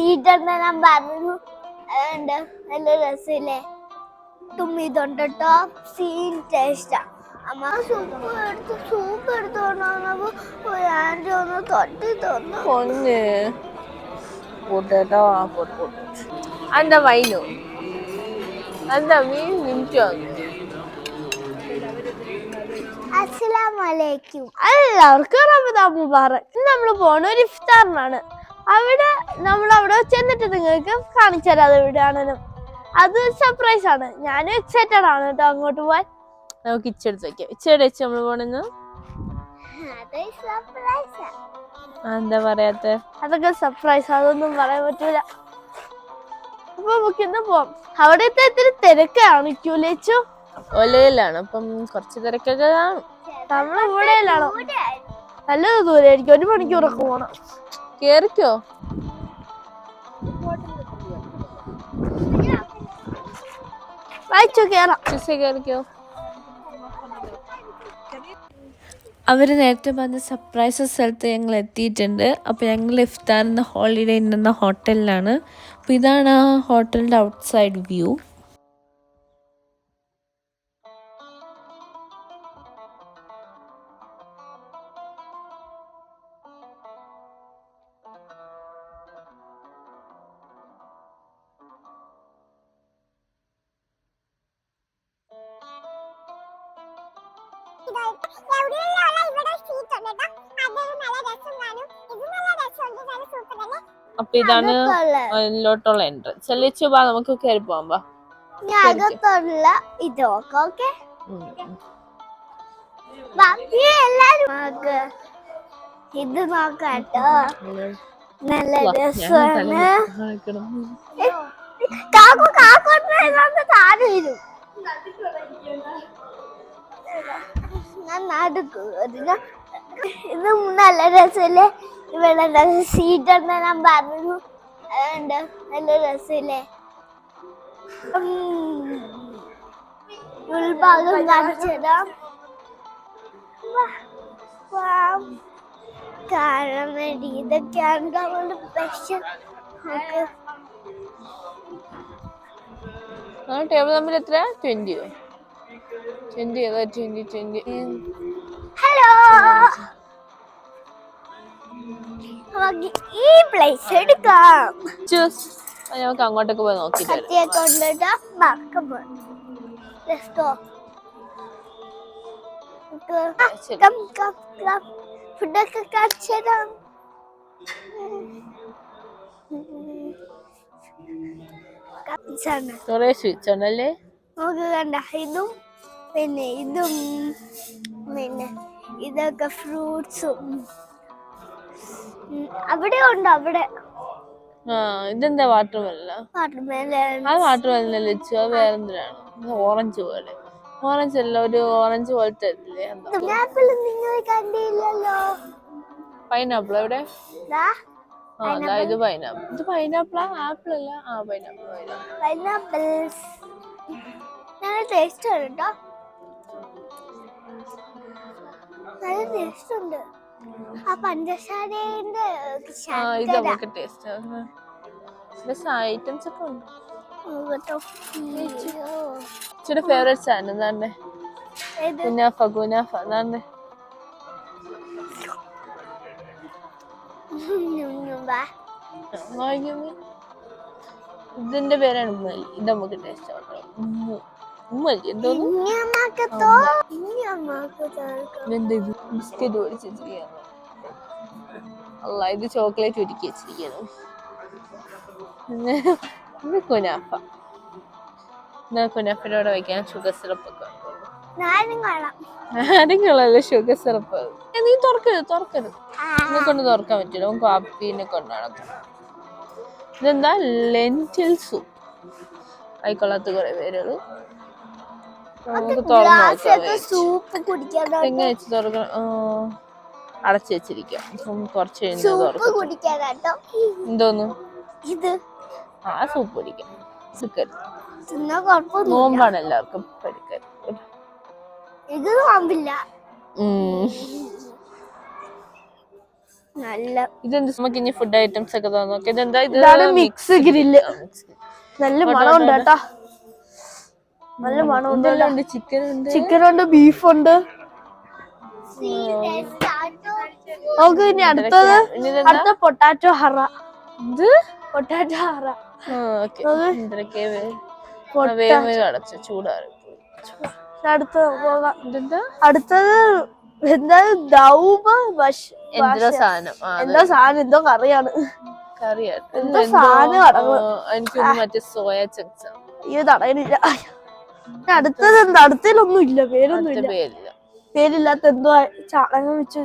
Seat എന്ന് ഞാൻ പറഞ്ഞു. അതുകൊണ്ട് നല്ല രസമില്ലേ? തുമ്മിതുണ്ട് കേട്ടോ. സീൻ ടേസ്റ്റാ. അമ്മ സൂപ്പ് എടുത്തോണ്ടപ്പോ ആന്റി ഒന്ന് തട്ടി തന്നു. എന്താ വൈനോ എന്താ മീൻ മിനിറ്റോ? അസ്സലാമലൈക്കും. എല്ലാവർക്കും റമദാൻ മുബാറക്. നമ്മൾ പോണ ഒരു ഇഫ്താറിനാണ്. അവിടെ നമ്മൾ അവിടെ ചെന്നിട്ട് നിങ്ങൾക്ക് കാണിച്ചു തരാം അത് എവിടെയാണെന്നും. അത് സർപ്രൈസ് ആണ്. ഞാനും എക്സൈറ്റഡ് ആണ് കേട്ടോ അങ്ങോട്ട് പോവാൻ. നമുക്ക് ഇച്ചെടുത്ത് വെക്കാം. ഇച്ചെടുത്ത് വെച്ച് നമ്മൾ പോണെന്ന് എന്താ പറയാത്ത? അതൊക്കെ സർപ്രൈസ്, അതൊന്നും പറയാൻ പറ്റൂല. അപ്പൊ നമുക്ക് ഇന്ന് പോവാം. അവിടത്തെ ഇത്തിരി തിരക്കാണ്. ക്യൂലേച്ചു ഒലയിലാണ്, അപ്പം കുറച്ച് തിരക്കൊക്കെ കാണും. നമ്മള് ഇവിടെയിലാണോ? നല്ലത് ദൂരമായിരിക്കും. 1 മണിക്കൂറൊക്കെ പോണം. കേറിക്കോ. വായിച്ചോ, കേറാം. കേറിക്കോ. അവർ നേരത്തെ പറഞ്ഞ സർപ്രൈസ് സ്ഥലത്ത് ഞങ്ങൾ എത്തിയിട്ടുണ്ട്. അപ്പോൾ ഞങ്ങൾ ഇഫ്താറിൻ്റെ ഹോളിഡേ ഇന്ന ഹോട്ടലിലാണ്. അപ്പോൾ ഇതാണ് ആ ഹോട്ടലിൻ്റെ ഔട്ട് സൈഡ് വ്യൂ. അപ്പൊ ഇതാണ് അതിലോട്ടുള്ള എൻട്രൻസ്. ചെല്ലിച്ചു വാ, നമുക്ക് കയറി പോവാം. അകത്തുള്ള ഇതൊക്കെ ഇത് നോക്കാട്ടോ. നല്ല രസമാണ്. താഴെ വരും. ഞാൻ നടക്കുക. ഇത് നല്ല രസമില്ലേ? ഇവിടെ സീറ്റ് എന്ന് ഞാൻ പറഞ്ഞു. അതുകൊണ്ട് നല്ല രസമില്ലേ? ഉൾഭാഗം കാണിച്ചിടാം. കാണാൻ വേണ്ടി ഇതൊക്കെയാണ് നമ്മളുടെ സ്പെഷ്യൽ. ടേബിൾ നമ്പർ എത്ര? 20. ഹലോ, ഈ പ്ലേസ് എടുക്കാം. നമുക്ക് അങ്ങോട്ടൊക്കെ പോയി നോക്കിട്ട് ഫുഡൊക്കെ കാണിച്ചുതരാം. സ്വിച്ച് ഉണ്ടല്ലേ? നമുക്ക് കണ്ട ഇതും പിന്നെ ഇതും പിന്നെ ഇതൊക്കെ ഫ്രൂട്ട്സും അവിടെ ഉണ്ട്. അവിടെ ഇതെന്താ വാട്ടർമെലനാ? അത് വാട്ടർമെലനല്ലേ വെച്ചു? അത് വേറെ എന്തിനാണ്? ഓറഞ്ച് പോലെ. ഓറഞ്ച് അല്ല, ഒരു ഓറഞ്ച് പോലത്തെ നിങ്ങൾ കണ്ടില്ലല്ലോ. പൈനാപ്പിൾ എവിടെ? ഇത് പൈനാപ്പിൾ. ഇത് പൈനാപ്പിളാ? ആപ്പിൾ അല്ല. പൈനാപ്പിൾ നല്ല ടേസ്റ്റ് ഉണ്ട് കേട്ടോ. നല്ല ടേസ്റ്റ് ഉണ്ട്. ആ പഞ്ചസാരന്റെ ഇത് നമുക്ക് ടേസ്റ്റ് ഐറ്റംസ് ഒക്കെ ഉണ്ട്. ഇച്ചിരി ഫേവറേറ്റ് സാധനം തന്നെ കുനാഫ തന്നെ. ഇതിന്റെ പേരാണ് ഉമ്മലി. ഇത് നമുക്ക് ടേസ്റ്റ് ആക്കണം. ഉമ്മലി എന്തോ ബിസ്ക്കറ്റ് ഓടിച്ചിരിക്കുകയാണ്. അല്ല, ഇത് ചോക്ലേറ്റ് ഒരുക്കി വെച്ചിരിക്കുന്നു. കുനാഫ. കുനാഫയുടെ വയ്ക്കാൻ ഷുഗർ സിറപ്പ് ഒക്കെ നാരങ്ങളല്ലേ ഷുഗർ സിറപ്പ്. നീ തുറക്കരുത്. എന്നെ കൊണ്ട് തുറക്കാൻ പറ്റില്ല. കാപ്പിനെ കൊണ്ടാണ്. ഇതെന്താ? ലെന്റിൽ സൂപ്പ്. ആയിക്കൊള്ളാത്ത കുറെ പേരുകൾ. നമുക്ക് തുറന്നു നോക്കാം. എങ്ങനെ വെച്ച് തുറക്കണം? അടച്ചു വെച്ചിരിക്കാം. കുറച്ച് എന്തോന്നു സൂപ്പ് കുടിക്കാം. നോമ്പാണ് എല്ലാവർക്കും. ഇത് നോമ്പില്ല. നല്ല ഇതെന്ത് നമുക്ക് ഇനി ഫുഡ് ഐറ്റംസ് ഒക്കെ തോന്നുന്നു. ഇതെന്താ? ഇതാണ് മിക്സ് ഗ്രില്ല്. നല്ല മണമുണ്ട് കേട്ടാ. നല്ല മണമുണ്ട്. ചിക്കൻ ഉണ്ട്, ചിക്കൻ ഉണ്ട്, ബീഫ് ഉണ്ട്. നമുക്ക് ഇനി അടുത്ത പൊട്ടാറ്റോ ഹറ. പൊട്ടാറ്റോ ഹറ. അടുത്തത് എന്താ എന്തോ സാധനം, എന്തോ കറിയാണ്. എന്തോ സാധനം എനിക്കൊന്ന് മറ്റേ സോയ ചങ്ക്സ്. അയ്യോ തടയണില്ല. അടുത്തത് എന്താ? അടുത്തതിലൊന്നും ഇല്ല, പേരൊന്നും ഇല്ല. പേരില്ലാത്ത എന്തോ ചാണകം വെച്ച്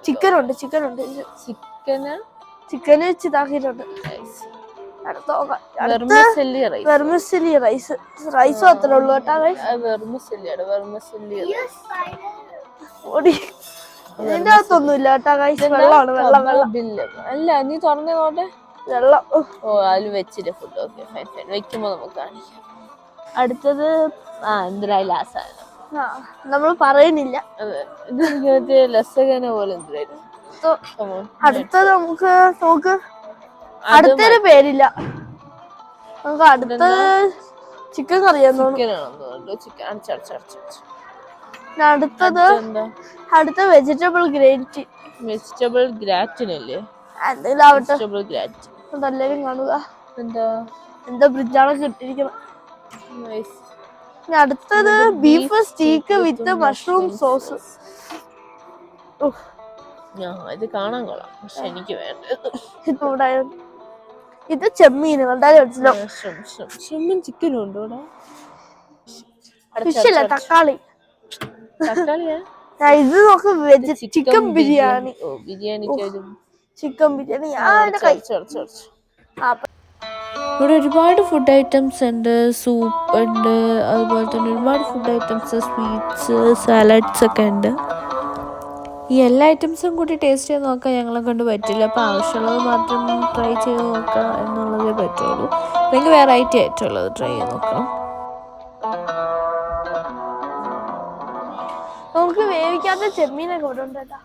ചിക്കനുണ്ട്. ചിക്കന് വെച്ച് ഇതാക്കിയിട്ടുണ്ട്. വെർമിസെല്ലി റൈസ് അത്രേ ഉള്ളൂ കേട്ടാ. ഇതിന്റെ അകത്തൊന്നും ഇല്ല കേട്ടാ. വെള്ളമാണ്, വെള്ളം. അല്ല, നീ തുറന്നോട്ടെ. വെള്ളം. ഓ, അതിൽ വെച്ചിട്ട് ഫുഡ്. Okay, fine fine. വെക്കുമ്പോ നമുക്ക് കാണിക്കാം. അടുത്തത് എന്തിനായാലും നമ്മൾ പറയുന്നില്ല. മറ്റേ ലസഗന പോലെ എന്തിനായിരുന്നു. അടുത്തത് നമുക്ക് നോക്ക്. അടുത്തതിന് പേരില്ല. നമുക്ക് അടുത്തത് ചിക്കൻ കറിയാന്ന് തോന്നുന്നു. അടുത്ത വെജിറ്റബിൾ ഗ്രാറ്റിൻ അല്ലേ? എന്തെങ്കിലും ആവട്ടെ. എല്ലാരും കാണുക. എന്താ ബ്രിഡ്ജാണൊക്കെ ഇട്ടിരിക്കുന്നത്. അടുത്തത് ബീഫ് സ്റ്റീക്ക് വിത്ത് മഷ്റൂം സോസ്. ഇത് കാണാൻ കൊള്ളാം, പക്ഷെ എനിക്ക് വേണ്ട. ഇത് ചെമ്മീൻ. ചെമ്മീൻ ചിക്കനും ഉണ്ടോ? ഫിഷല്ല, തക്കാളി. ഇത് നോക്ക്, ചിക്കൻ ബിരിയാണി. ചിക്കൻ ബിരിയാണി. ഇവിടെ ഒരുപാട് ഫുഡ് ഐറ്റംസ് ഉണ്ട്. സൂപ്പ് ഉണ്ട്, അതുപോലെ തന്നെ ഒരുപാട് ഫുഡ് ഐറ്റംസ്, സ്വീറ്റ്സ്, സാലഡ്സ് ഒക്കെ ഉണ്ട്. ഈ എല്ലാ ഐറ്റംസും കൂടി ടേസ്റ്റ് ചെയ്ത് നോക്കാൻ ഞങ്ങളെ കൊണ്ട് പറ്റില്ല. അപ്പോൾ ആവശ്യമുള്ളത് മാത്രം ട്രൈ ചെയ്ത് നോക്കുക എന്നുള്ളതേ പറ്റുള്ളൂ. അല്ലെങ്കിൽ വെറൈറ്റി ആയിട്ടുള്ളത് ട്രൈ ചെയ്ത് നോക്കണം. നമുക്ക് വേവിക്കാത്ത ചെമ്മീനൊക്കെ ഇവിടെ ഉണ്ട് കേട്ടാ.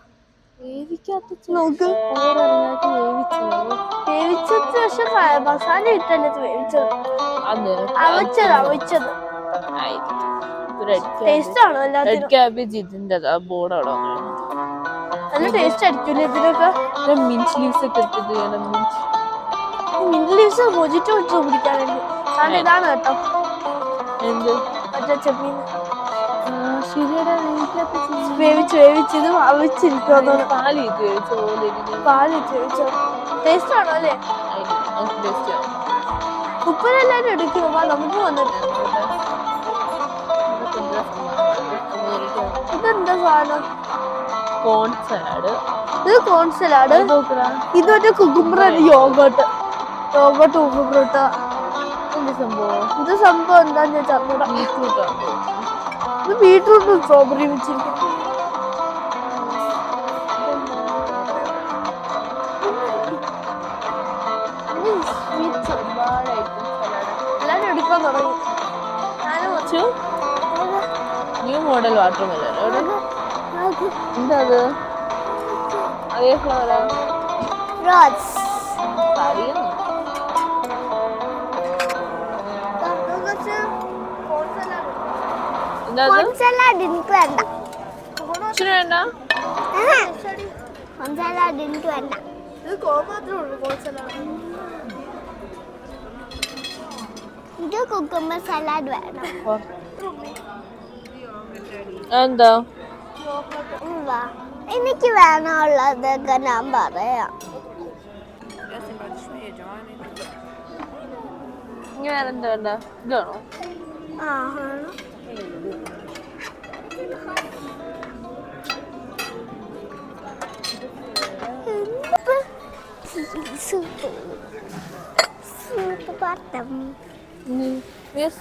നോക്ക്, വേവിച്ചത് പക്ഷെ മസാല ഇട്ടല്ലേ വേവിച്ചത്. അവിച്ചത് ടേസ്റ്റ് ആണോ എല്ലാത്തിനും? നല്ല ടേസ്റ്റ് ആയിരിക്കും ഇതിനൊക്കെ. മിന്റ് ലീവ്സ് ഒക്കെ ഇട്ടിട്ട് മിന്റ് ലീവ്സ് മൊജിറ്റോ ഇട്ട് കുടിക്കാനുണ്ട്. കാരണം ഇതാണ് കേട്ടോ മറ്റേ ചെമ്മീൻ വേവിച്ചത് അവിച്ചിരിക്കുന്നു. പാലിട്ട് വേവിച്ചോ. ടേസ്റ്റ് ആണോ അല്ലേ? ഉപ്പിനെല്ലാരും എടുക്കും. നമുക്ക് വന്നിട്ട് ഇതെന്താ സാധനം? കോൺ സലാഡ്. ഇത് കോൺ സലാഡ്. ഇത് മറ്റേ കുക്കുംബർ, യോഗോട്ട് കുക്കുംബർ ഇട്ട സംഭവം. ഇത് സംഭവം എന്താന്ന് വെച്ചാൽ ഇത് ബീട്രൂട്ടും സ്ട്രോബെറി വെച്ചിരിക്കും. എല്ലാരും എടുക്കാൻ തുടങ്ങി. New model water melon. എന്താ അത്? അതേ ഫ്ലവറാ? ഇത് കുക്കുംബർ സലാഡ് വേണം. എന്താ എനിക്ക് വേണമുള്ളതൊക്കെ ഞാൻ പറയാം. വേറെന്താ വേണ്ട? ഇതാണോ?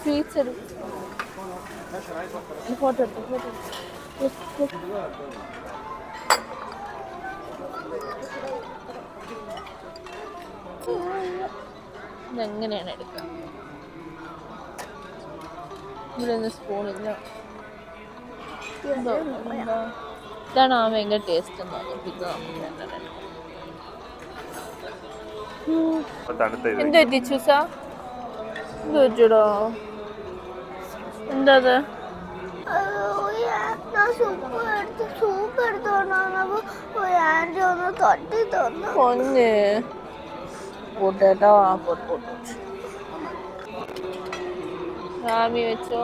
സ്വീറ്റ്സ് എടുക്കും. ഫോട്ടോ എടുത്തു. ഇതെങ്ങനെയാണ് എടുക്കുക? ഇവിടെ ഒന്നും സ്പൂണില്ല. ഇതാണ് ആ ഭയങ്കര ടേസ്റ്റ് ഇത് എന്ത് പറ്റി ചൂസ എന്ത് പറ്റൂടോ എന്താ പൊന്ന് പൊട്ടേട്ടോ റാമി വെച്ചോ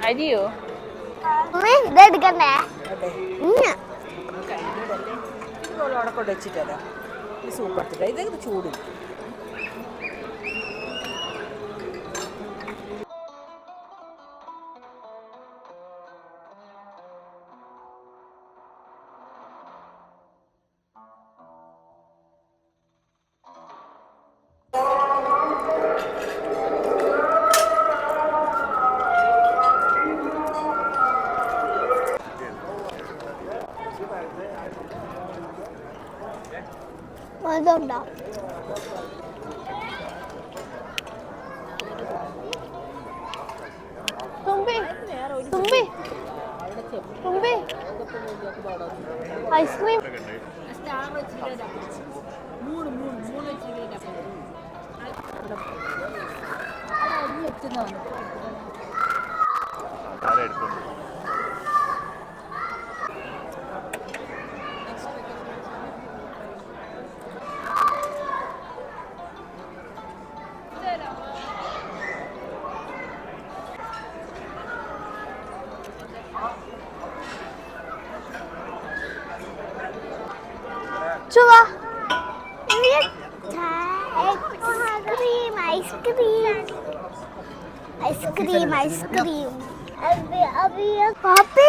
അരിയോ ഇതെടുക്കണ്ടേ വെച്ചിട്ടല്ലോ സൂപ്പർ ഇതൊക്കെ ചൂട് അതുണ്ടോ തുമ്പി തുമ്പി തുമ്പി ഐസ്ക്രീം ചുവാ ഐസ്ക്രീം ഐസ്ക്രീം പാപ്പി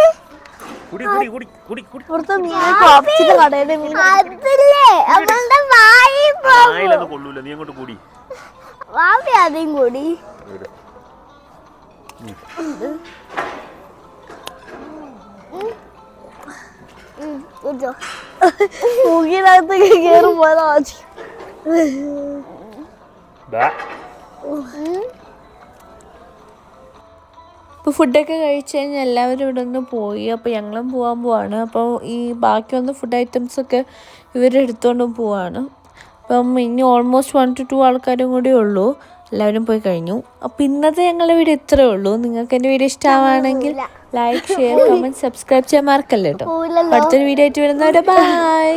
ഇവിടുത്തെ മീൻ പാപ്പിച്ചിന്റെ കടയുടെ മീൻ വാപ്പി ആദ്യം കൂടി മൂക്കിനകത്ത് കയറും പോലെ ഇപ്പോൾ ഫുഡൊക്കെ കഴിച്ച് കഴിഞ്ഞാൽ എല്ലാവരും ഇവിടെ നിന്ന് പോയി. അപ്പോൾ ഞങ്ങളും പോകാൻ പോവാണ്. അപ്പോൾ ഈ ബാക്കി വന്ന ഫുഡ് ഐറ്റംസൊക്കെ ഇവരെടുത്തുകൊണ്ട് പോവാണ്. അപ്പം ഇനി ഓൾമോസ്റ്റ് 1 to 2 ആൾക്കാരും കൂടി ഉള്ളൂ. എല്ലാവരും പോയി കഴിഞ്ഞു. അപ്പോൾ ഇന്നത്തെ ഞങ്ങളുടെ വീഡിയോ ഇത്രയേ ഉള്ളൂ. നിങ്ങൾക്ക് എൻ്റെ വീഡിയോ ഇഷ്ടമാണെങ്കിൽ ലൈക്ക് ഷെയർ കമൻറ്റ് സബ്സ്ക്രൈബ് ചെയ്യാൻ മറക്കല്ലേ കേട്ടോ. അടുത്തൊരു വീഡിയോ ആയിട്ട് വരുന്നവരെ ബൈ.